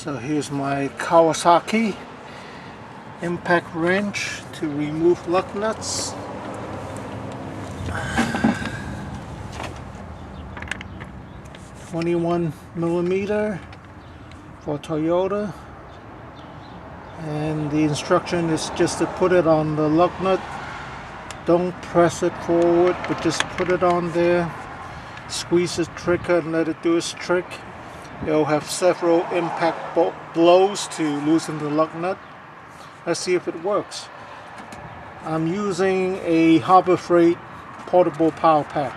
So here's my Kawasaki impact wrench to remove lug nuts. .21mm for Toyota, and the instruction is just to put it on the lug nut. Don't press it forward, but just put it on there, squeeze the trigger and let it do its trick. It'll have several impact blows to loosen the lug nut. Let's see if it works. I'm using a Harbor Freight portable power pack.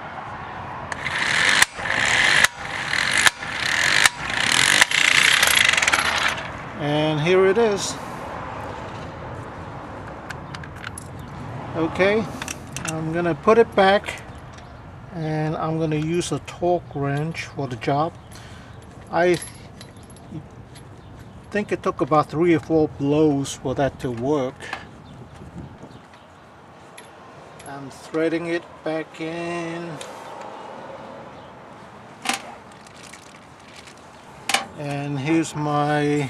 And here it is. Okay, I'm gonna put it back and I'm gonna use a torque wrench for the job. I think it took about 3 or 4 blows for that to work. I'm threading it back in. And here's my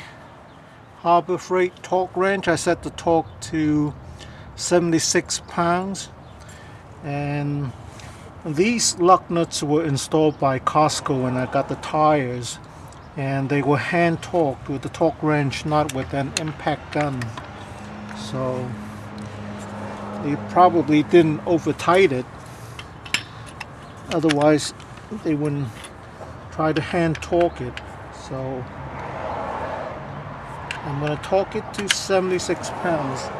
Harbor Freight torque wrench. I set the torque to 76 pounds. And these lug nuts were installed by Costco when I got the tires. And they were hand torqued with the torque wrench, not with an impact gun. So they probably didn't over tighten it. Otherwise they wouldn't try to hand torque it. So I'm going to torque it to 76 pounds.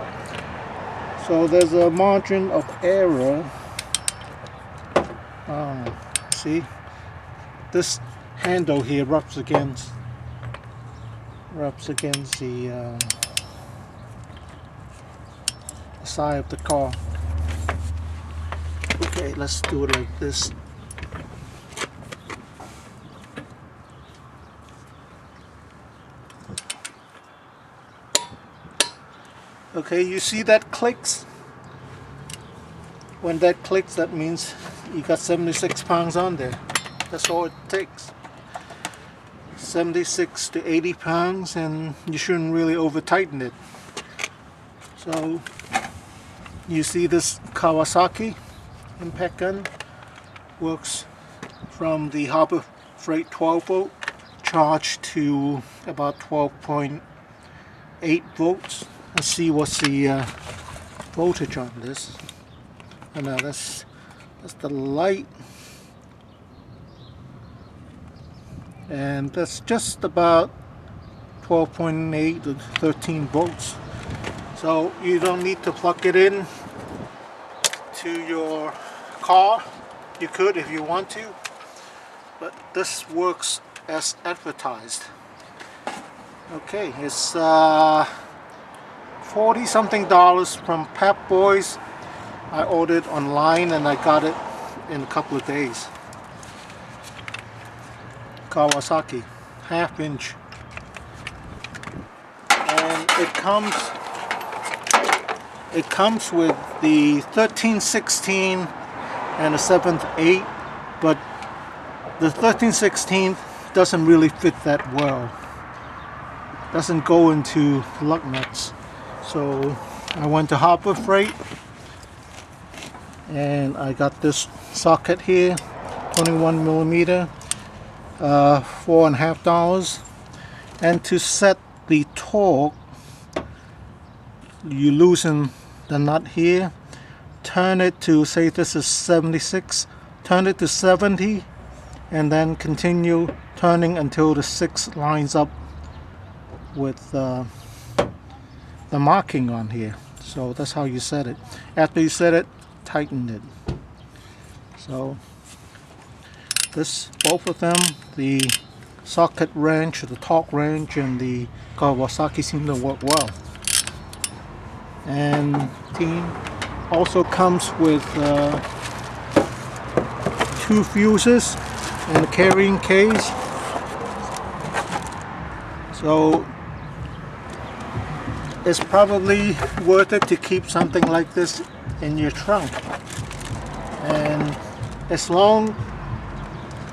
So there's a margin of error. See, this handle here rubs against the side of the car. Okay, let's do it like this. Okay, you see that clicks? When that clicks, that means you got 76 pounds on there. That's all it takes. 76 to 80 pounds, and you shouldn't really over tighten it. So you see this Kawasaki impact gun works from the Harbor Freight 12 volt charged to about 12.8 volts. Let's see what's the voltage on this. Oh no, that's the light. And that's just about 12.8 to 13 volts. So you don't need to plug it in to your car. You could if you want to, but this works as advertised. Okay, it's 40 something dollars from Pep Boys. I ordered online and I got it in a couple of days. Kawasaki, 1/2 inch, and it comes with the 13/16 and a 7/8, but the 13/16 doesn't really fit that well. Doesn't go into lug nuts. So I went to Harbor Freight and I got this socket here, 21mm. $4.50, and to set the torque, you loosen the nut here, turn it to, say this is 76, turn it to 70, and then continue turning until the 6 lines up with the marking on here. So that's how you set it. After you set it, tighten it. So both of them, the socket wrench, the torque wrench, and the Kawasaki seem to work well. And team also comes with 2 fuses and a carrying case. So it's probably worth it to keep something like this in your trunk. And as long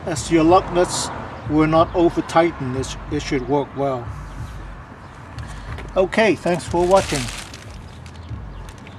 as your lug nuts were not over tightened, it should work well. Okay, thanks for watching.